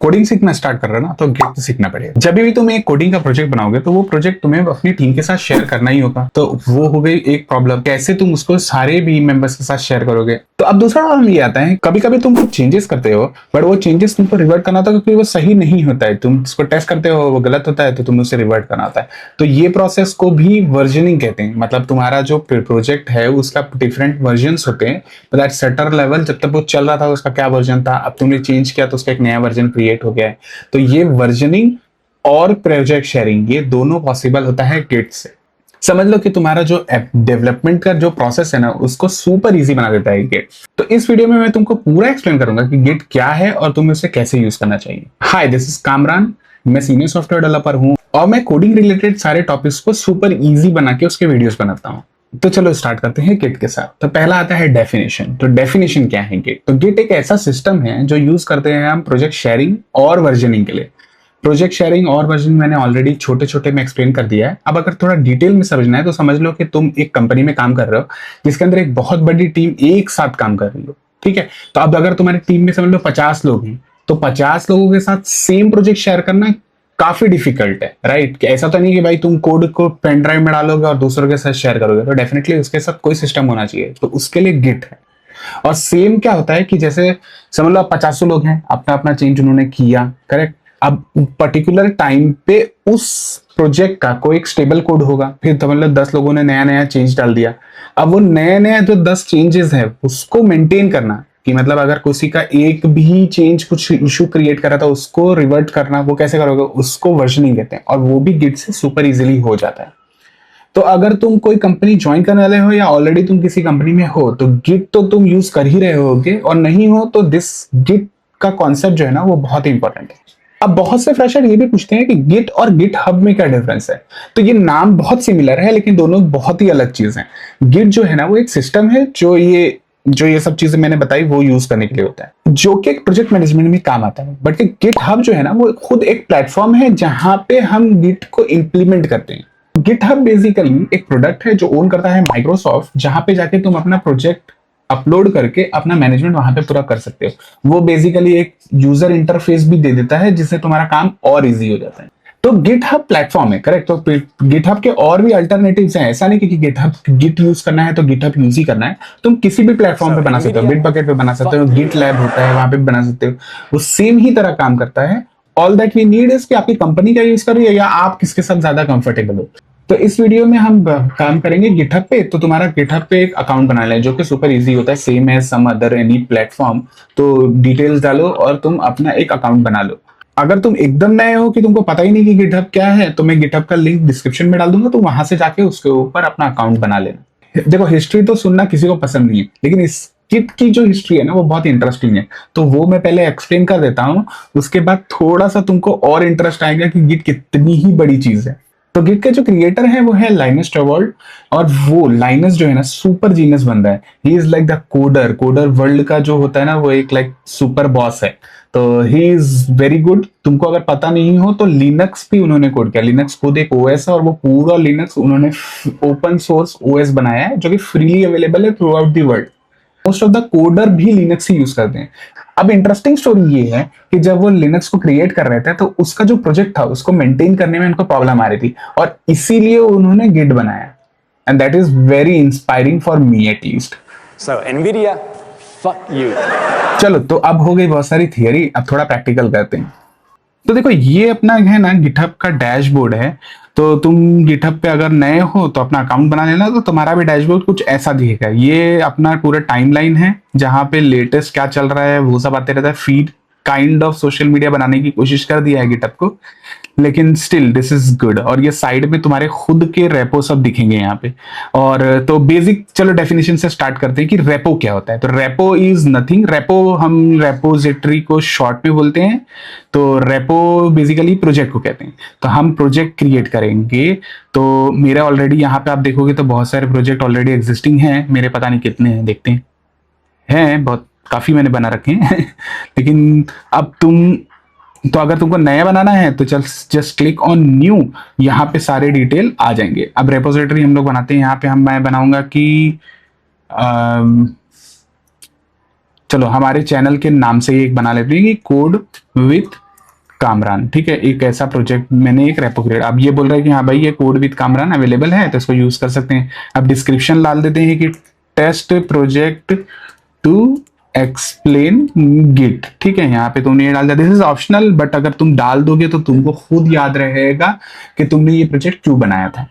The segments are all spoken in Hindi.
कोडिंग सीखना स्टार्ट कर रहे हो ना, तो गिट सीखना पड़ेगा। जब भी तुम एक कोडिंग का प्रोजेक्ट बनाओगे तो वो प्रोजेक्ट तुम्हें अपनी टीम के साथ शेयर करना ही होगा। तो वो हो गई एक प्रॉब्लम, कैसे तुम उसको सारे भी मेंबर्स के साथ शेयर करोगे। तो अब दूसरा प्रॉब्लम ये आता है, कभी कभी तुम कुछ चेंजेस करते हो बट वो चेंजेस तुमको रिवर्ट करना होता है क्योंकि वो सही नहीं होता है। तुम उसको टेस्ट करते हो, वो गलत होता है, तो तुम उसे रिवर्ट करना होता है। तो ये प्रोसेस को भी वर्जनिंग कहते हैं। मतलब तुम्हारा जो प्रोजेक्ट है उसका डिफरेंट वर्जन्स होते हैं। दैट सर्टेन लेवल, जब तक वो चल रहा था उसका क्या वर्जन था, अब तुमने चेंज किया तो उसका एक नया वर्जन क्रिएट हो गया है। तो ये वर्जनिंग और प्रोजेक्ट शेयरिंग, ये दोनों पॉसिबल होता है गिट से। समझ लो कि तुम्हारा जो डेवलपमेंट का जो प्रोसेस है ना, उसको सुपर इजी बना देता है गिट। तो इस वीडियो में मैं तुमको पूरा एक्सप्लेन करूंगा कि गिट क्या है और तुम्हें उसे कैसे यूज करना चाहिए। हाय, दिस इज कामरान। मैं सीनियर सॉफ्टवेयर डेवलपर हूं और मैं कोडिंग रिलेटेड सारे टॉपिक्स को सुपर इजी बना के उसके वीडियोस बनाता हूं। तो चलो स्टार्ट करते हैं गिट के साथ। तो पहला आता है डेफिनेशन। तो डेफिनेशन क्या है गिट? तो गिट एक ऐसा सिस्टम है जो यूज करते हैं हम प्रोजेक्ट शेयरिंग और वर्जनिंग के लिए। प्रोजेक्ट शेयरिंग और वर्जन मैंने ऑलरेडी छोटे छोटे में एक्सप्लेन कर दिया है। अब अगर थोड़ा डिटेल में समझना है तो समझ लो कि तुम एक कंपनी में काम कर रहे हो जिसके अंदर एक बहुत बड़ी टीम एक साथ काम कर रही हो। ठीक है, तो अब अगर तुम्हारी टीम में समझ लो 50 लोग हैं, तो 50 लोगों के साथ सेम प्रोजेक्ट शेयर करना काफी डिफिकल्ट है, राइट? कि ऐसा तो नहीं कि भाई तुम कोड को पेन ड्राइव में डालोगे और दूसरों के साथ शेयर करोगे। तो डेफिनेटली उसके साथ कोई सिस्टम होना चाहिए, तो उसके लिए गिट है। और सेम क्या होता है कि जैसे समझ लो 50 लोग हैं, अपना अपना चेंज उन्होंने किया, करेक्ट। अब पर्टिकुलर टाइम पे उस प्रोजेक्ट का कोई एक स्टेबल कोड होगा, फिर समझ लो 10 लोगों ने नया नया चेंज डाल दिया। अब वो नया नया जो 10 चेंजेस है उसको मेंटेन करना, कि मतलब अगर किसी का एक भी चेंज कुछ इशू क्रिएट करा था उसको रिवर्ट करना, वो कैसे करोगे? उसको वर्जनिंग कहते हैं। और वो भी गिट से सुपर इजीली हो जाता है। तो अगर तुम कोई कंपनी ज्वाइन करने वाले हो या ऑलरेडी तुम किसी कंपनी में हो तो गिट तो तुम यूज कर ही रहे होगे, और नहीं हो तो दिस गिट का कॉन्सेप्ट जो है ना वो बहुत ही इंपॉर्टेंट है। अब बहुत से फ्रेशर ये भी पूछते हैं कि गिट और गिट हब में क्या डिफरेंस है। तो ये नाम बहुत सिमिलर है लेकिन दोनों बहुत ही अलग चीज हैं। गिट जो है ना वो एक सिस्टम है जो ये सब चीजें मैंने बताई वो यूज करने के लिए होता है, जो कि एक प्रोजेक्ट मैनेजमेंट में काम आता है। बट गिट हब जो है ना वो खुद एक प्लेटफॉर्म है जहां पे हम गिट को इंप्लीमेंट करते हैं। गिटहब बेसिकली एक प्रोडक्ट है जो ओन करता है माइक्रोसॉफ्ट, जहां पे जाके तुम अपना प्रोजेक्ट अपलोड करके अपना मैनेजमेंट वहां पे पूरा कर सकते हो। वो बेसिकली एक यूजर इंटरफेस भी दे देता है जिससे तुम्हारा काम और इजी हो जाता है। तो गिटहब प्लेटफॉर्म है, करेक्ट। तो गिटहब के और भी अल्टरनेटिव्स हैं। ऐसा नहीं कि गिटहब गिट यूज करना है तो गिटहब यूज ही करना है। तुम किसी भी प्लेटफॉर्म पे बना सकते हो, बिटबकेट पे बना सकते हो, गिट लैब होता है वहां पे बना सकते हो। वो सेम ही तरह काम करता है। All that we need is कि आपकी कंपनी का यूज कर रही है या आप किसके साथ ज्यादा कंफर्टेबल हो। तो इस वीडियो में हम काम करेंगे गिटहब पे। तो तुम्हारा गिटहब पे एक अकाउंट बना लें जो कि सुपर इजी होता है, सेम है सम अदर एनी प्लेटफॉर्म। तो डिटेल्स डालो और तुम अपना एक अकाउंट बना लो। अगर तुम एकदम नए हो कि तुमको पता ही नहीं कि गिटहब क्या है, तो मैं गिटहब का लिंक डिस्क्रिप्शन में डाल दूंगा, तो वहां से जाके उसके ऊपर अपना अकाउंट बना लेना। देखो, हिस्ट्री तो सुनना किसी को पसंद नहीं है, लेकिन इस गिट की जो हिस्ट्री है ना वो बहुत इंटरेस्टिंग है। तो वो मैं पहले एक्सप्लेन कर देता हूँ, उसके बाद थोड़ा सा तुमको और इंटरेस्ट आएगा कि गिट कितनी ही बड़ी चीज है। तो गिट के जो क्रिएटर है वो है लाइनस टॉर्वाल्ड। और वो लाइनस जो है ना सुपर जीनियस बंदा है। He is like the coder world का जो होता है ना, वो एक लाइक सुपर बॉस है। तो ही इज वेरी गुड। तुमको अगर पता नहीं हो तो लिनक्स भी उन्होंने कोड किया। लिनक्स खुद एक ओएस है और वो पूरा लिनक्स उन्होंने ओपन सोर्स ओएस बनाया है जो कि फ्रीली अवेलेबल है through out the world. Most of the coder भी लिनक्स ही यूज करते हैं। अब इंटरेस्टिंग स्टोरी ये है कि जब वो लिनक्स को क्रिएट कर रहे थे तो उसका जो प्रोजेक्ट था उसको मेंटेन करने में उनको प्रॉब्लम आ रही थी, और इसीलिए उन्होंने गिट बनाया। And that is very inspiring for me at least. So Nvidia, fuck you. चलो, तो अब हो गई बहुत सारी थियरी, अब थोड़ा प्रैक्टिकल करते हैं। तो देखो, ये अपना है ना गिटहब का डैशबोर्ड है। तो तुम गिटहब पे अगर नए हो तो अपना अकाउंट बना लेना, तो तुम्हारा भी डैशबोर्ड कुछ ऐसा दिखेगा। ये अपना पूरा टाइमलाइन है जहां पे लेटेस्ट क्या चल रहा है वो सब आते रहता है। Feed kind of social media बनाने की कोशिश कर दिया है गिटहब को, लेकिन स्टिल दिस इज गुड। और ये साइड में तुम्हारे खुद के रेपो सब दिखेंगे यहाँ पे। और तो बेसिक, चलो डेफिनेशन से स्टार्ट करते हैं कि रेपो क्या होता है। तो रेपो इज नथिंग। रेपो हम रेपोजिटरी को शॉर्ट में बोलते हैं। तो रेपो बेसिकली प्रोजेक्ट को कहते हैं। तो हम प्रोजेक्ट क्रिएट करेंगे। तो मेरे ऑलरेडी यहाँ पे आप देखोगे तो बहुत सारे प्रोजेक्ट ऑलरेडी एग्जिस्टिंग हैं। मेरे पता नहीं कितने हैं, देखते हैं बहुत काफी मैंने बना रखे हैं लेकिन अब तो अगर तुमको नया बनाना है तो जस्ट क्लिक ऑन न्यू। यहाँ पे सारे डिटेल आ जाएंगे। अब रेपोजिटरी हम लोग बनाते हैं। यहाँ पे मैं बनाऊंगा कि चलो हमारे चैनल के नाम से ही एक बना लेते हैं कि कोड विथ कामरान, ठीक है, एक ऐसा प्रोजेक्ट मैंने एक रेपो क्रिएट, अब ये बोल रहा है कि हाँ भाई ये कोड विद कामरान अवेलेबल है तो इसको यूज कर सकते हैं। अब डिस्क्रिप्शन डाल देते हैं कि test project to explain git, ठीक है, यहाँ पे तुमने ये डाल दिया, दिस इज ऑप्शनल, बट अगर तुम डाल दोगे तो तुमको खुद याद रहेगा कि तुमने ये प्रोजेक्ट क्यों बनाया था।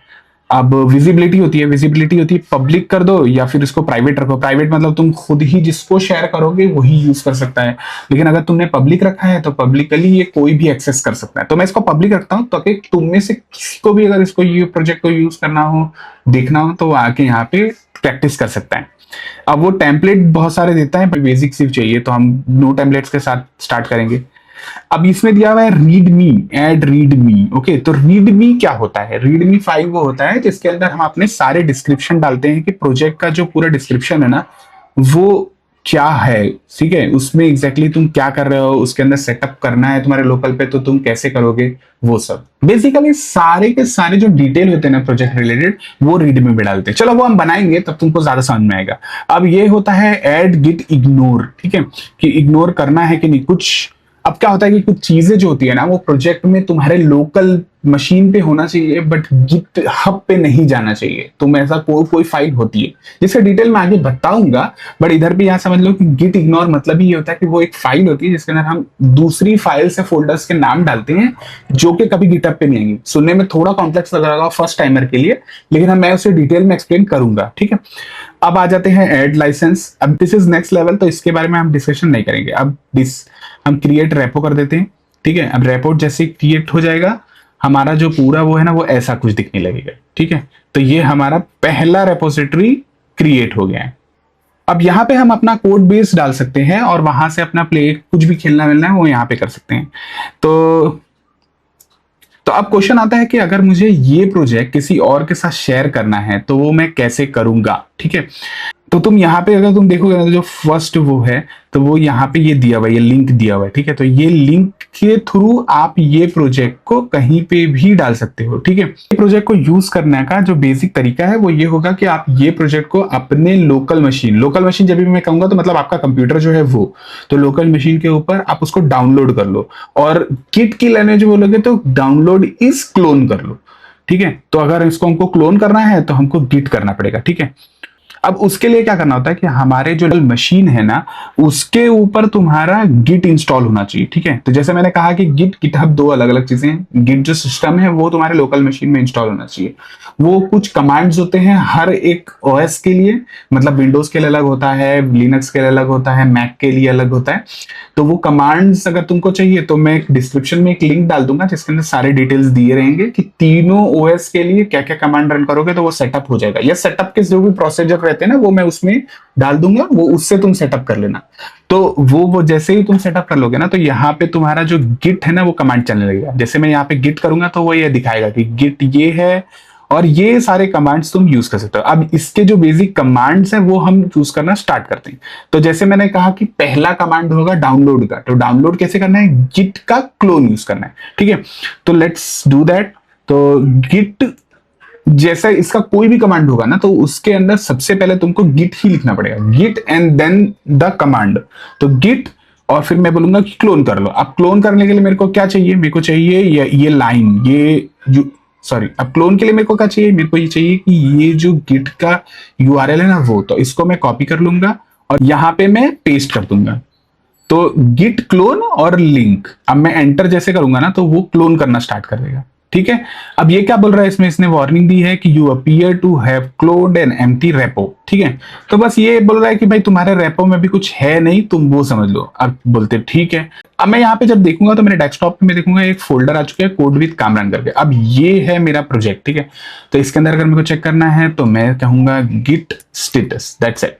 अब विजिबिलिटी होती है पब्लिक कर दो या फिर इसको प्राइवेट रखो। प्राइवेट मतलब तुम खुद ही जिसको शेयर करोगे वही यूज कर सकता है, लेकिन अगर तुमने पब्लिक रखा है तो पब्लिकली ये कोई भी एक्सेस कर सकता है। तो मैं इसको पब्लिक रखता हूँ ताकि तुम में से किसी को भी अगर इसको ये प्रोजेक्ट को यूज करना हो, देखना हो, तो वो आके यहाँ पे प्रैक्टिस कर सकता है। अब वो टेम्पलेट बहुत सारे देता है, बेसिक सिर्फ चाहिए, तो हम नो टेम्पलेट्स के साथ स्टार्ट करेंगे। अब इसमें दिया हुआ है रीड मी, एड रीड मी। ओके, तो रीड मी क्या होता है? रीड मी फाइल वो होता है जिसके अंदर हम अपने सारे डिस्क्रिप्शन डालते हैं कि प्रोजेक्ट का जो पूरा डिस्क्रिप्शन है ना वो क्या है, ठीक है, उसमें एग्जैक्टली तुम क्या कर रहे हो, उसके अंदर सेटअप करना है तुम्हारे लोकल पे तो तुम कैसे करोगे, वो सब बेसिकली सारे के सारे जो डिटेल होते हैं ना प्रोजेक्ट रिलेटेड वो रीड मी में डालते हैं। चलो वो हम बनाएंगे तब तुमको ज्यादा समझ में आएगा। अब ये होता है ऐड गिट इग्नोर, ठीक है, कि इग्नोर करना है कि नहीं कुछ। अब क्या होता है कि कुछ चीजें जो होती है ना वो प्रोजेक्ट में तुम्हारे लोकल मशीन पे होना चाहिए बट गिट हब पे नहीं जाना चाहिए। तुम ऐसा कोई फाइल होती है जिसका डिटेल मैं आगे बताऊंगा, बट इधर भी यहाँ समझ लो कि गिट इग्नोर मतलब ये होता है कि वो एक फाइल होती है जिसके अंदर हम दूसरी फाइल से फोल्डर्स के नाम डालते हैं जो कि कभी गिटहब पे नहीं आएंगे। सुनने में थोड़ा कॉम्प्लेक्स लग रहा होगा फर्स्ट टाइमर के लिए, लेकिन मैं उसे डिटेल में एक्सप्लेन करूंगा, ठीक है। अब आ जाते हैं ऐड लाइसेंस। अब दिस इज नेक्स्ट लेवल, तो इसके बारे में हम डिस्कशन नहीं करेंगे। अब हम क्रिएट रेपो कर देते हैं, ठीक है। अब रेपो जैसे क्रिएट हो जाएगा हमारा जो पूरा वो है ना वो ऐसा कुछ दिखने लगेगा, ठीक है। तो ये हमारा पहला रेपोजिटरी क्रिएट हो गया है। अब यहाँ पे हम अपना कोड बेस डाल सकते हैं और वहां से अपना प्ले कुछ भी खेलना मिलना है वो यहाँ पे कर सकते हैं। तो अब क्वेश्चन आता है कि अगर मुझे ये प्रोजेक्ट किसी और के साथ शेयर करना है तो वो मैं कैसे करूंगा, ठीक है। तो तुम यहाँ पे अगर तुम देखोगे ना तो जो फर्स्ट वो है तो वो यहाँ पे ये दिया हुआ है, ये लिंक दिया हुआ है, ठीक है। तो ये लिंक के थ्रू आप ये प्रोजेक्ट को कहीं पे भी डाल सकते हो, ठीक है। ये प्रोजेक्ट को यूज करने का जो बेसिक तरीका है वो ये होगा कि आप ये प्रोजेक्ट को अपने लोकल मशीन जब भी मैं कहूंगा तो मतलब आपका कंप्यूटर जो है वो, तो लोकल मशीन के ऊपर आप उसको डाउनलोड कर लो, और किट की लैंग्वेज बोलोगे तो डाउनलोड इज क्लोन कर लो, ठीक है। तो अगर इसको हमको क्लोन करना है तो हमको गिट करना पड़ेगा, ठीक है। अब उसके लिए क्या करना होता है कि हमारे जो मशीन है ना उसके ऊपर तुम्हारा गिट इंस्टॉल होना चाहिए, ठीक है। तो जैसे मैंने कहा कि गिट गिटहब दो अलग अलग चीजें हैं। गिट जो सिस्टम है वो तुम्हारे लोकल मशीन में इंस्टॉल होना चाहिए। वो कुछ कमांड्स होते हैं हर एक ओएस के लिए, मतलब विंडोज के लिए अलग होता है, लिनक्स के लिए अलग होता है, मैक के लिए अलग होता है। तो वो कमांड्स अगर तुमको चाहिए तो मैं डिस्क्रिप्शन में एक लिंक डाल दूंगा जिसके अंदर सारे डिटेल्स दिए रहेंगे कि तीनों ओएस के लिए क्या क्या कमांड रन करोगे तो वो सेटअप हो जाएगा। या सेटअप के जो भी प्रोसीजर रहते हैं ना वो मैं उसमें डाल दूंगा, वो उससे तुम सेटअप कर लेना। तो वो जैसे ही तुम सेटअप कर लोगे ना तो यहाँ पे तुम्हारा जो गिट है ना वो कमांड चलने लगेगा। जैसे मैं यहाँ पे गिट करूंगा तो वो ये दिखाएगा कि गिट ये है और ये सारे कमांड्स तुम यूज कर सकते हो। अब इसके जो बेसिक कमांड्स हैं वो हम यूज करना स्टार्ट करते हैं। तो जैसे मैंने कहा कि पहला कमांड होगा डाउनलोड का, तो डाउनलोड कैसे करना है, गिट का क्लोन यूज करना है, ठीक है। तो लेट्स डू दैट। तो गिट जैसा इसका कोई भी कमांड होगा ना तो उसके अंदर सबसे पहले तुमको गिट ही लिखना पड़ेगा, git and then the command. तो गिट और फिर मैं बोलूंगा कि क्लोन कर लो। अब क्लोन करने के लिए मेरे को क्या चाहिए, मेरे को चाहिए ये लाइन, अब क्लोन के लिए मेरे को क्या चाहिए, मेरे को ये चाहिए कि ये जो गिट का यूआरएल है ना वो, तो इसको मैं कॉपी कर लूंगा और यहां पे मैं पेस्ट कर दूंगा। तो गिट क्लोन और लिंक, अब मैं एंटर जैसे करूंगा ना तो वो क्लोन करना स्टार्ट कर देगा, ठीक है। अब ये क्या बोल रहा है इसमें, इसने वार्निंग दी है कि you appear to have cloned an empty repo, ठीक है। तो बस ये बोल रहा है कि भाई तुम्हारे रेपो में भी कुछ है नहीं, तुम वो समझ लो। अब बोलते ठीक है। अब मैं यहाँ पे जब देखूंगा तो मेरे डेस्कटॉप पे मैं देखूंगा एक फोल्डर आ चुका है कोड विद कामरान करके। अब ये है मेरा प्रोजेक्ट, ठीक है। तो इसके अंदर अगर मेरे को चेक करना है तो मैं कहूंगा गिट स्टेटस, दैट्स इट।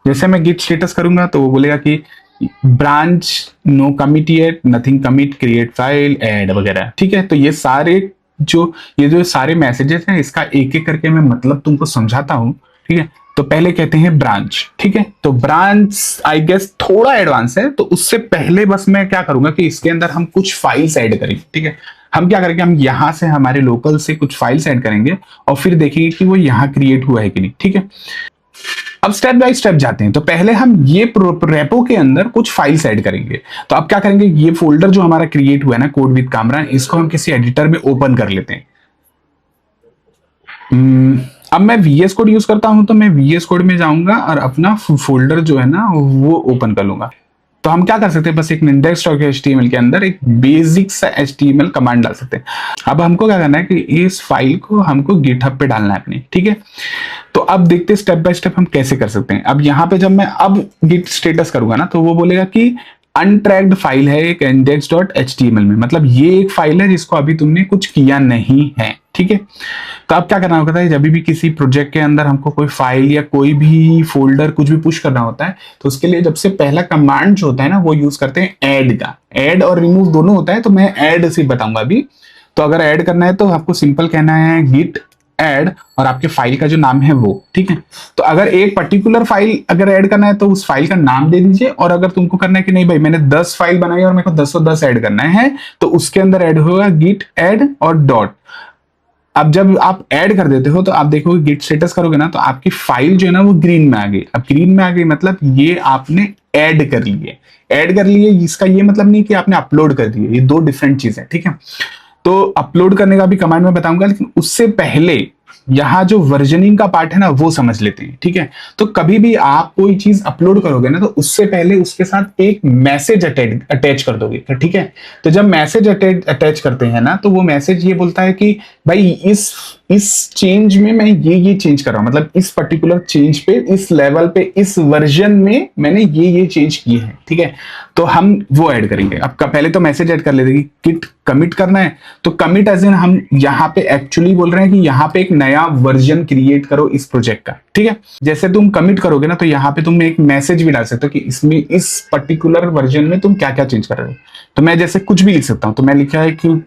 जैसे मैं गिट स्टेटस करूंगा तो वो बोलेगा कि branch no commit yet, nothing commit, create file, add वगैरह, ठीक है। तो ये जो सारे मैसेजेस हैं इसका एक एक करके मैं मतलब तुमको समझाता हूं, ठीक है। तो पहले कहते हैं ब्रांच, ठीक है। तो ब्रांच आई गेस थोड़ा एडवांस है, तो उससे पहले बस मैं क्या करूंगा कि इसके अंदर हम कुछ फाइल्स ऐड करेंगे, ठीक है। हम क्या करेंगे, हम यहां से हमारे लोकल से कुछ फाइल्स ऐड करेंगे और फिर देखेंगे कि वो यहां क्रिएट हुआ है कि नहीं, ठीक है। अब स्टेप बाय स्टेप जाते हैं। तो पहले हम ये रेपो के अंदर कुछ फाइल्स ऐड करेंगे। तो अब क्या करेंगे, ये फोल्डर जो हमारा क्रिएट हुआ है ना कोड विद कामरान, इसको हम किसी एडिटर में ओपन कर लेते हैं। अब मैं VS कोड यूज करता हूं, तो मैं VS कोड में जाऊंगा और अपना फोल्डर जो है ना वो ओपन कर लूंगा। तो हम क्या कर सकते हैं, बस एक index.html के अंदर एक बेसिक सा HTML कमांड डाल सकते हैं। अब हमको क्या करना है कि इस फाइल को हमको गिटहब पे डालना है अपनी, ठीक है। तो अब देखते हैं स्टेप बाय स्टेप हम कैसे कर सकते हैं। अब यहाँ पे जब मैं अब गिट स्टेटस करूंगा ना, तो वो बोलेगा कि अनट्रैक्ड फाइल है एक index.html में, मतलब ये एक फाइल है जिसको अभी तुमने कुछ किया नहीं है, ठीक है। तो अब क्या करना होता है, जब भी किसी प्रोजेक्ट के अंदर हमको कोई फाइल या कोई भी फोल्डर कुछ भी पुश करना होता है, तो उसके लिए जब से पहला कमांड जो होता है ना वो यूज करते हैं ऐड का। ऐड और रिमूव दोनों होता है, तो मैं ऐड से बताऊंगा अभी। तो अगर ऐड करना है तो आपको सिंपल कहना है गिट ऐड और आपके फाइल का जो नाम है वो, ठीक है। तो अगर एक पर्टिकुलर फाइल अगर ऐड करना है तो उस फाइल का नाम दे दीजिए, और अगर तुमको करना है कि नहीं भाई मैंने 10 फाइल बनाई और मेरे को 10 ऐड करना है, तो उसके अंदर ऐड होगा गिट ऐड और डॉट। अब जब आप ऐड कर देते हो तो आप देखोगे गिट स्टेटस करोगे ना, तो आपकी फाइल जो है ना वो ग्रीन में आ गई। अब ग्रीन में आ गई मतलब ये आपने ऐड कर लिए। ऐड कर लिए इसका ये मतलब नहीं कि आपने अपलोड कर दिए, ये दो डिफरेंट चीज है, ठीक है। तो अपलोड करने का भी कमांड में बताऊंगा, लेकिन उससे पहले यहाँ जो वर्जनिंग का पार्ट है ना वो समझ लेते हैं, ठीक है। तो कभी भी आप कोई चीज अपलोड करोगे ना, तो उससे पहले उसके साथ एक मैसेज अटैच कर दोगे, ठीक है। तो जब मैसेज अटैच करते हैं ना, तो वो मैसेज ये बोलता है कि भाई इस चेंज में मैं ये चेंज कर रहा हूं, मतलब इस पर्टिकुलर चेंज पे, इस लेवल पे, इस वर्जन में मैंने ये चेंज किए हैं, ठीक है। तो हम वो ऐड करेंगे। अब पहले तो मैसेज ऐड कर लेते हैं कि गिट कमिट करना है, तो कमिट एज इन हम यहाँ पे एक्चुअली बोल रहे हैं कि यहाँ पे एक नया वर्जन क्रिएट करो इस प्रोजेक्ट का, ठीक है। जैसे तुम कमिट करोगे ना, तो यहाँ पे तुम एक मैसेज भी डाल सकते हो कि इसमें इस पर्टिकुलर वर्जन में तुम क्या क्या चेंज कर रहे हो। तो मैं जैसे कुछ भी लिख सकता हूं, तो मैं लिखा है कि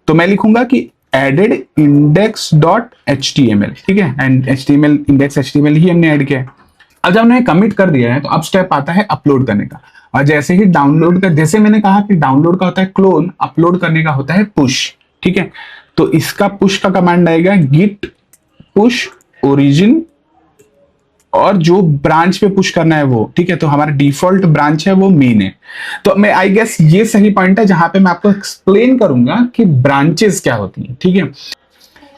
तो मैं लिखूंगा कि एडेड index.html, ठीक है। एंड HTML इंडेक्स HTML ही हमने ऐड किया है। अब जब हमने कमिट कर दिया है, तो अब स्टेप आता है अपलोड करने का। और जैसे ही डाउनलोड का, जैसे मैंने कहा कि डाउनलोड का होता है क्लोन, अपलोड करने का होता है पुश, ठीक है। तो इसका पुश का कमांड आएगा गिट पुश ओरिजिन, और जो ब्रांच पे पुश करना है वो, ठीक है। तो हमारा डिफॉल्ट ब्रांच है वो मेन है। तो मैं आई गेस ये सही पॉइंट है जहां पे मैं आपको एक्सप्लेन करूंगा कि ब्रांचेस क्या होती हैं, ठीक है।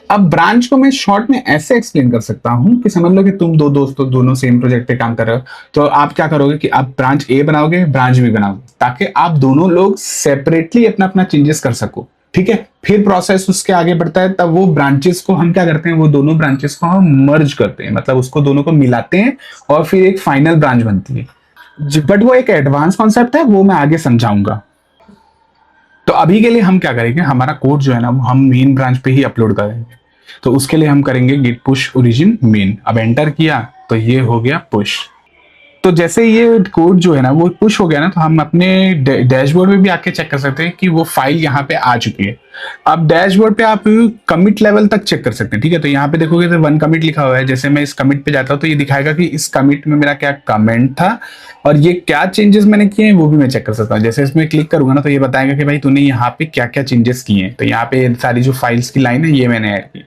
अब ब्रांच को मैं शॉर्ट में ऐसे एक्सप्लेन कर सकता हूं कि समझ लो कि तुम दो दोस्तों दोनों सेम प्रोजेक्ट पे काम कर रहे हो, तो आप क्या करोगे कि आप ब्रांच ए बनाओगे, ब्रांच बी बनाओगे, ताकि आप दोनों लोग सेपरेटली अपना अपना चेंजेस कर सको, ठीक है। फिर प्रोसेस उसके आगे बढ़ता है, तब वो ब्रांचेस को हम क्या करते हैं, वो दोनों ब्रांचेस को हम मर्ज करते हैं, मतलब उसको दोनों को मिलाते हैं और फिर एक फाइनल ब्रांच बनती है। बट वो एक एडवांस कॉन्सेप्ट है, वो मैं आगे समझाऊंगा। तो अभी के लिए हम क्या करेंगे, हमारा कोड जो है ना वो हम मेन ब्रांच पे ही अपलोड करेंगे। तो उसके लिए हम करेंगे गिट पुश ओरिजिन मेन। अब एंटर किया तो ये हो गया पुश। तो जैसे ये कोड जो है ना वो पुश हो गया ना, तो हम अपने डैशबोर्ड में भी आके चेक कर सकते हैं कि वो फाइल यहाँ पे आ चुकी है। अब डैशबोर्ड पे आप कमिट लेवल तक चेक कर सकते हैं, ठीक है। तो यहाँ पे देखोगे तो 1 कमिट लिखा हुआ है। जैसे मैं इस कमिट पे जाता हूँ तो ये दिखाएगा कि इस कमिट में मेरा क्या कमेंट था और ये क्या चेंजेस मैंने किए हैं वो भी मैं चेक कर सकता हूँ। जैसे इसमें क्लिक करूंगा ना, तो ये बताएगा कि भाई तूने यहाँ पे क्या क्या चेंजेस किए हैं। तो यहाँ पे सारी जो फाइल्स की लाइन है ये मैंने ऐड की।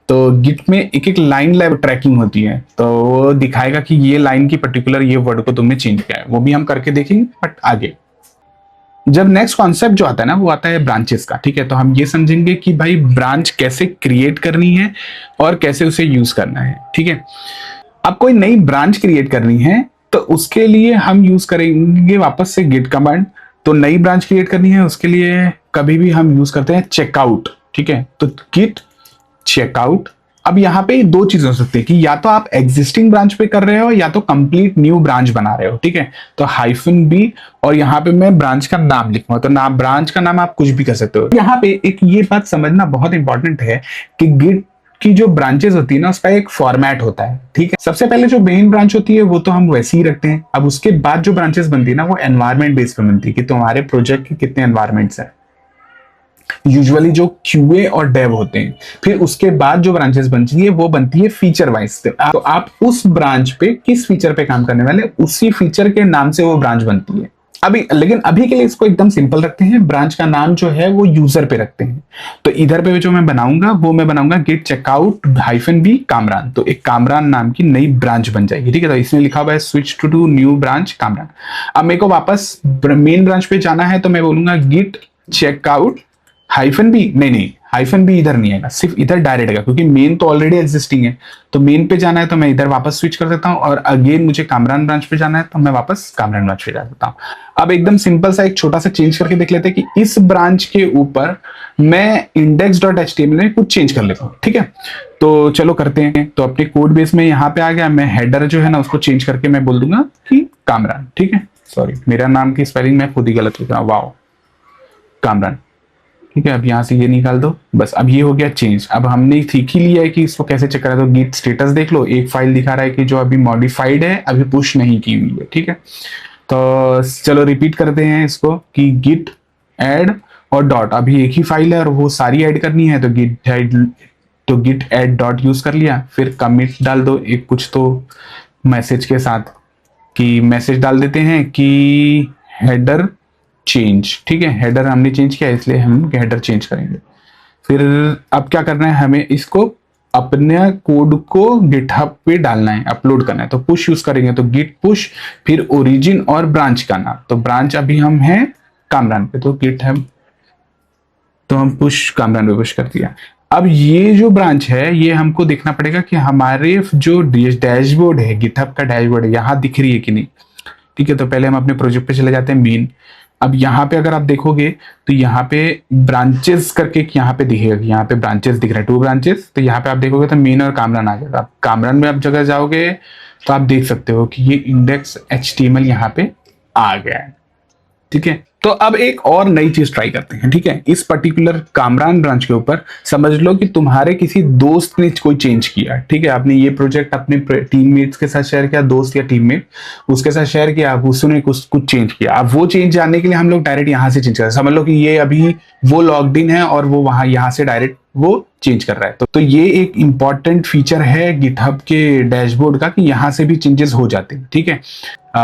तो गिट में एक एक लाइन लेवल ट्रैकिंग होती है, तो वो दिखाएगा कि ये लाइन की पर्टिकुलर ये वर्ड को तुमने चेंज किया है, वो भी हम करके देखेंगे। बट आगे जब नेक्स्ट कॉन्सेप्ट जो आता है ना वो आता है ब्रांचेस का, ठीक है। तो हम ये समझेंगे कि भाई ब्रांच कैसे क्रिएट करनी है और कैसे उसे यूज करना है, ठीक है। अब कोई नई ब्रांच क्रिएट करनी है तो उसके लिए हम यूज करेंगे वापस से गिट कमांड। तो नई ब्रांच क्रिएट करनी है उसके लिए कभी भी हम यूज करते हैं चेकआउट, ठीक है। तो गिट चेकआउट। अब यहाँ पे दो चीजें हो सकती है कि या तो आप एग्जिस्टिंग ब्रांच पे कर रहे हो या तो कंप्लीट न्यू ब्रांच बना रहे हो, ठीक है। तो -b और यहाँ पे मैं ब्रांच का नाम लिखूंगा, तो नाम ब्रांच का नाम आप कुछ भी कर सकते हो। यहाँ पे एक ये बात समझना बहुत इंपॉर्टेंट है कि गिट की जो ब्रांचेस होती है ना उसका एक फॉर्मेट होता है, ठीक है। सबसे पहले जो मेन ब्रांच होती है वो तो हम वैसे ही रखते हैं। अब उसके बाद जो ब्रांचेस बनती है ना वो एनवायरमेंट बेस्ड पे बनती है कि तुम्हारे प्रोजेक्ट के कितने एनवायरमेंट्स है, यूजुअली जो QA और डेव होते हैं। फिर उसके बाद जो ब्रांचेस बनती है वो बनती है फीचर वाइज। तो आप उस ब्रांच पे किस फीचर पे काम करने वाले, उसी फीचर के नाम से वो ब्रांच बनती है। अभी लेकिन अभी के लिए इसको एकदम सिंपल रखते हैं, ब्रांच का नाम जो है वो यूजर पे रखते हैं। तो इधर पे जो मैं बनाऊंगा वो मैं बनाऊंगा गिट चेकआउट -v कामरान। तो एक कामरान नाम की नई ब्रांच बन जाएगी, ठीक है। तो इसमें लिखा हुआ है switch to new branch Kamran. अब मेरे को वापस मेन ब्रांच पे जाना है, तो मैं बोलूंगा गिट चेकआउट -v, नहीं -v इधर नहीं आएगा, सिर्फ इधर डायरेक्ट आएगा, क्योंकि मेन तो ऑलरेडी एग्जिस्टिंग है। तो मेन पे जाना है तो मैं इधर वापस स्विच कर देता हूँ, और अगेन मुझे कामरान ब्रांच पे जाना है तो मैं वापस कामरान ब्रांच पे जा देता हूँ। अब एकदम सिंपल सा एक छोटा सा चेंज करके देख लेते हैं कि इस ब्रांच के ऊपर मैं index.html में कुछ चेंज कर लेता हूँ, ठीक है। तो चलो करते हैं। तो अपने कोड बेस में यहाँ पे आ गया, मैं हेडर जो है ना उसको चेंज करके मैं बोल दूंगा कि कामरान, ठीक है। सॉरी, मेरा नाम की स्पेलिंग मैं खुद ही गलत हो गया, वाओ, कामरान, ठीक है। अब यहाँ से ये निकाल दो, बस अब ये हो गया चेंज। अब हमने सीख ही लिया है कि इसको कैसे चेक करा। तो गिट स्टेटस देख लो, एक फाइल दिखा रहा है कि जो अभी मॉडिफाइड है, अभी पुश नहीं की हुई है, ठीक है। तो चलो रिपीट करते हैं इसको कि गिट ऐड और डॉट, अभी एक ही फाइल है और वो सारी ऐड करनी है, तो गिट ऐड डॉट यूज कर लिया। फिर कमिट डाल दो एक कुछ तो मैसेज के साथ, कि मैसेज डाल देते हैं कि हेडर चेंज, ठीक है। हेडर हमने चेंज किया इसलिए हम हेडर चेंज करेंगे। फिर अब क्या करना है, हमें इसको अपने कोड को गिटहब पे डालना है, अपलोड करना है। तो पुश यूज करेंगे, तो गिट पुश, फिर ओरिजिन और ब्रांच का नाम। तो ब्रांच अभी हम हैं कामरान पे, तो गिटहब, तो हम पुश कामरान पे पुश कर दिया। अब ये जो ब्रांच है ये हमको देखना पड़ेगा कि हमारे जो डैशबोर्ड है, गिटहब का डैशबोर्ड है, यहाँ दिख रही है कि नहीं, ठीक है। तो पहले हम अपने प्रोजेक्ट पे चले जाते हैं, मेन। अब यहाँ पे अगर आप देखोगे तो यहाँ पे ब्रांचेस करके यहाँ पे दिखेगा, यहाँ पे ब्रांचेस दिख रहे हैं, 2 ब्रांचेस। तो यहाँ पे आप देखोगे तो मेन और कामरान आ जाएगा। आप कामरान में आप जगह जाओगे तो आप देख सकते हो कि ये index.html यहाँ पे आ गया है, ठीक है। तो अब एक और नई चीज ट्राई करते हैं, ठीक है। इस पर्टिकुलर कामरान ब्रांच के ऊपर समझ लो कि तुम्हारे किसी दोस्त ने कोई चेंज किया, ठीक है। आपने ये प्रोजेक्ट अपने टीममेट्स के साथ शेयर किया, दोस्त या टीममेट उसके साथ शेयर किया, अब उसने कुछ चेंज किया। अब वो चेंज जानने के लिए हम लोग डायरेक्ट यहाँ से चेंज कर, समझ लो कि ये अभी वो लॉग्ड इन है और वो वहां यहाँ से डायरेक्ट वो चेंज कर रहा है। तो ये एक इंपॉर्टेंट फीचर है गिटहब के डैशबोर्ड का, कि यहाँ से भी चेंजेस हो जाते हैं, ठीक है।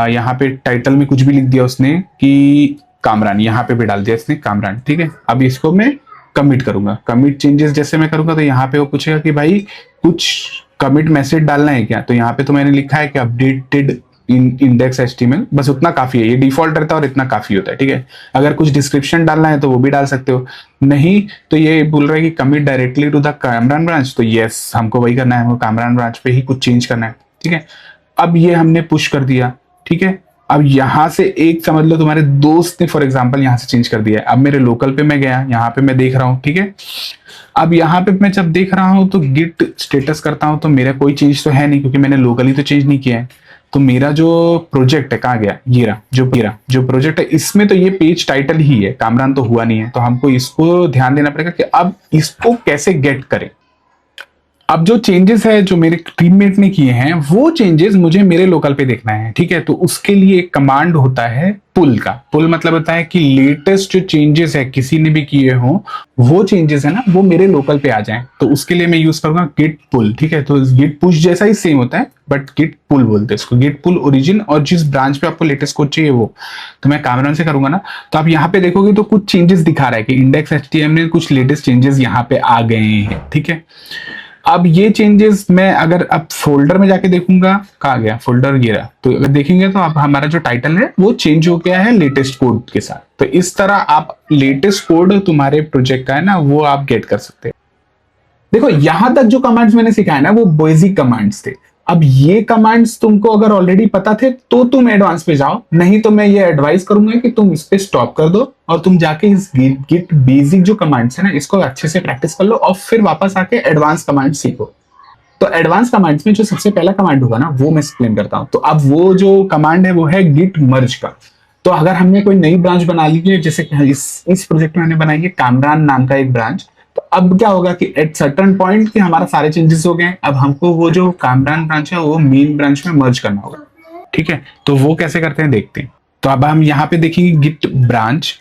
यहाँ पे टाइटल में कुछ भी लिख दिया उसने कि कामरान, यहाँ पे भी डाल दिया इसने कामरान, ठीक है। अब इसको मैं कमिट करूंगा, कमिट चेंजेस जैसे मैं करूंगा तो यहाँ पे वो पूछेगा कि भाई कुछ कमिट मैसेज डालना है क्या। तो यहाँ पे तो मैंने लिखा है कि अपडेटेड index.html, बस उतना काफी है, ये डिफॉल्ट रहता है और इतना काफी होता है, ठीक है। अगर कुछ डिस्क्रिप्शन डालना है तो वो भी डाल सकते हो, नहीं तो ये बोल रहा है कि commit directly to the Kamran branch. तो यस, हमको वही करना है, हमको कामरान ब्रांच पे ही कुछ चेंज करना है, ठीक है। अब ये हमने पुश कर दिया, ठीक है। अब यहां से एक समझ लो तुम्हारे दोस्त ने फॉर एग्जांपल यहां से चेंज कर दिया है। अब मेरे लोकल पे मैं गया, यहाँ पे मैं देख रहा हूं, ठीक है। अब यहाँ पे मैं जब देख रहा हूं तो गिट स्टेटस करता हूं तो मेरा कोई चेंज तो है नहीं, क्योंकि मैंने लोकली तो चेंज नहीं किया है। तो मेरा जो प्रोजेक्ट है कहाँ गया, ये रहा जो प्रोजेक्ट है, इसमें तो ये पेज टाइटल ही है, कामरान तो हुआ नहीं है। तो हमको इसको ध्यान देना पड़ेगा कि अब इसको कैसे गेट करें। अब जो चेंजेस है जो मेरे टीममेट ने किए हैं वो चेंजेस मुझे मेरे लोकल पे देखना है, ठीक है। तो उसके लिए एक कमांड होता है पुल का। पुल मतलब होता है कि लेटेस्ट जो चेंजेस है किसी ने भी किए हो, वो चेंजेस है ना वो मेरे लोकल पे आ जाएं। तो उसके लिए मैं यूज करूंगा गिट पुल, ठीक है। तो गिट पुश जैसा ही सेम होता है, बट गिट पुल बोलते हैं इसको, गिट पुल ओरिजिन और जिस ब्रांच पे आपको लेटेस्ट कोड चाहिए वो। तो मैं कामरान से करूंगा ना, तो आप यहाँ पे देखोगे तो कुछ चेंजेस दिखा रहा है कि index.html में कुछ लेटेस्ट चेंजेस यहाँ पे आ गए हैं, ठीक है। अब ये चेंजेस मैं अगर अब फोल्डर में जाके देखूंगा, कहा गया फोल्डर, ये रहा। तो अगर देखेंगे तो अब हमारा जो टाइटल है वो चेंज हो गया है लेटेस्ट कोड के साथ। तो इस तरह आप लेटेस्ट कोड तुम्हारे प्रोजेक्ट का है ना वो आप गेट कर सकते हैं। देखो यहां तक जो कमांड्स मैंने सिखाया ना वो बेसिक कमांड्स थे। अब ये कमांड्स तुमको अगर ऑलरेडी पता थे तो तुम एडवांस पे जाओ, नहीं तो मैं ये एडवाइस करूंगा कि तुम इस पे स्टॉप कर दो और तुम जाके इस गिट बेसिक जो कमांड्स है ना इसको अच्छे से प्रैक्टिस कर लो और फिर वापस आके एडवांस कमांड सीखो। तो एडवांस कमांड्स में जो सबसे पहला कमांड होगा ना वो मैं एक्सप्लेन करता हूं। तो अब वो जो कमांड है वो है गिट मर्ज का। तो अगर हमने कोई नई ब्रांच बना ली है, जैसे कि इस प्रोजेक्ट में हमने बनाई है कामरान नाम का एक ब्रांच, तो अब क्या होगा कि एट सर्टेन पॉइंट कि हमारा सारे चेंजेस हो गए। अब हमको वो जो कामरान ब्रांच है वो मेन ब्रांच में मर्ज करना होगा, ठीक है। तो वो कैसे करते हैं देखते हैं। तो अब हम यहाँ पे देखेंगे गिट ब्रांच।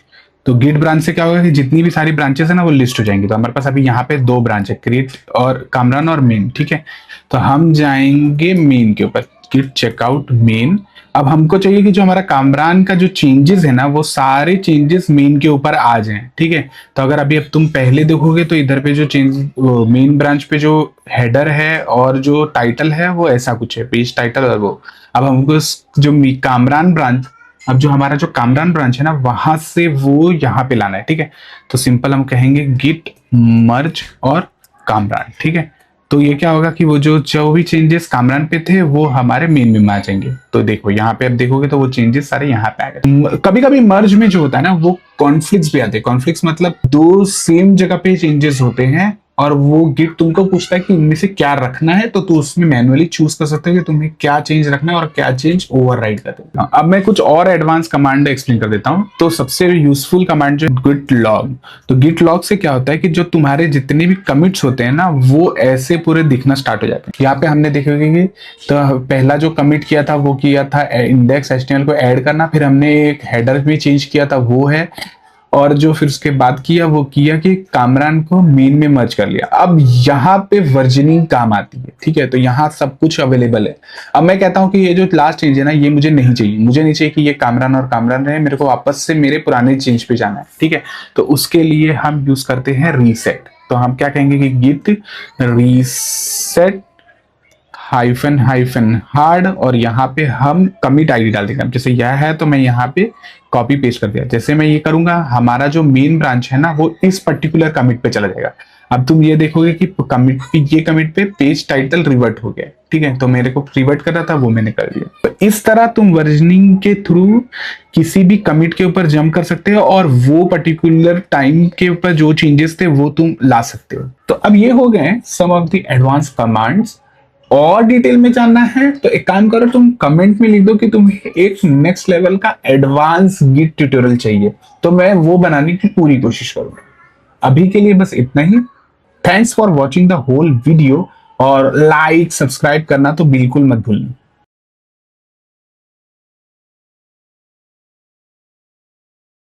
तो गिट ब्रांच से क्या होगा कि जितनी भी सारी ब्रांचेस है ना वो लिस्ट हो जाएंगी। तो हमारे पास अभी यहाँ पे 2 ब्रांच है, क्रिएट और कामरान और मेन, ठीक है। तो हम जाएंगे मेन के ऊपर, git checkout main। अब हमको चाहिए कि जो हमारा कामरान का जो चेंजेस है ना वो सारे चेंजेस मेन के ऊपर आ जाएं, ठीक है। तो अगर अभी अब तुम पहले देखोगे तो इधर पे जो चेंज मेन ब्रांच पे जो हेडर है और जो टाइटल है वो ऐसा कुछ है, पेज टाइटल और वो। अब हमको जो कामरान ब्रांच, अब जो हमारा जो कामरान ब्रांच है ना वहां से वो यहाँ पे लाना है, ठीक है। तो सिंपल हम कहेंगे गिट मर्ज और कामरान, ठीक है। तो ये क्या होगा कि वो जो भी चेंजेस कामरान पे थे वो हमारे मेन में आ जाएंगे। तो देखो यहाँ पे अब देखोगे तो वो चेंजेस सारे यहाँ पे आ गए। कभी कभी मर्ज में जो होता है ना वो कॉन्फ्लिक्ट्स भी आते हैं। कॉन्फ्लिक्ट्स मतलब दो सेम जगह पे चेंजेस होते हैं और वो गिट तुमको पूछता है कि इनमें से क्या रखना है, तो तू उसमें मैनुअली चूज कर सकते हो कि तुम्हें क्या चेंज रखना है और क्या चेंज ओवरराइड कर देना। अब मैं कुछ और एडवांस कमांड एक्सप्लेन कर देता हूँ। तो सबसे यूजफुल कमांड जो गिट लॉग। तो गिट लॉग से क्या होता है कि जो तुम्हारे जितने भी कमिट्स होते हैं ना वो ऐसे पूरे दिखना स्टार्ट हो जाते हैं। यहाँ पे हमने देखेंगे कि तो पहला जो कमिट किया था वो किया था इंडेक्स एचटीएमएल को ऐड करना, फिर हमने एक हेडर भी चेंज किया था वो है, और जो फिर उसके बाद किया वो किया कि कामरान को मेन में मर्ज कर लिया। अब यहाँ पे वर्जनिंग काम आती है, ठीक है। तो यहाँ सब कुछ अवेलेबल है। अब मैं कहता हूँ कि ये जो लास्ट चेंज है ना ये मुझे नहीं चाहिए, मुझे नहीं चाहिए कि ये कामरान और कामरान रहे, मेरे को वापस से मेरे पुराने चेंज पे जाना है, ठीक है। तो उसके लिए हम यूज करते हैं रीसेट। तो हम क्या कहेंगे कि गिट रीसेट हाइफन हार्ड, और यहाँ पे हम कमिट आईडी डाल देंगे। जैसे यह है तो मैं यहाँ पे कॉपी पेस्ट कर दिया। जैसे मैं ये करूंगा हमारा जो मेन ब्रांच है ना वो इस पर्टिकुलर कमिट पे चला जाएगा। अब तुम ये देखोगे कि कमिट पे ये कमिट पे पेज टाइटल रिवर्ट हो गया, ठीक है। तो मेरे को रिवर्ट कर रहा था वो मैंने कर दिया। तो इस तरह तुम वर्जनिंग के थ्रू किसी भी कमिट के ऊपर जंप कर सकते हो और वो पर्टिकुलर टाइम के ऊपर जो चेंजेस थे वो तुम ला सकते हो। तो अब ये हो गए सम ऑफ द एडवांस कमांड्स। और डिटेल में जानना है तो एक काम करो, तुम कमेंट में लिख दो कि तुम्हें एक नेक्स्ट लेवल का एडवांस गिट ट्यूटोरियल चाहिए, तो मैं वो बनाने की पूरी कोशिश करूंगा। अभी के लिए बस इतना ही। Thanks for watching the whole video, और लाइक सब्सक्राइब करना तो बिल्कुल मत भूलना।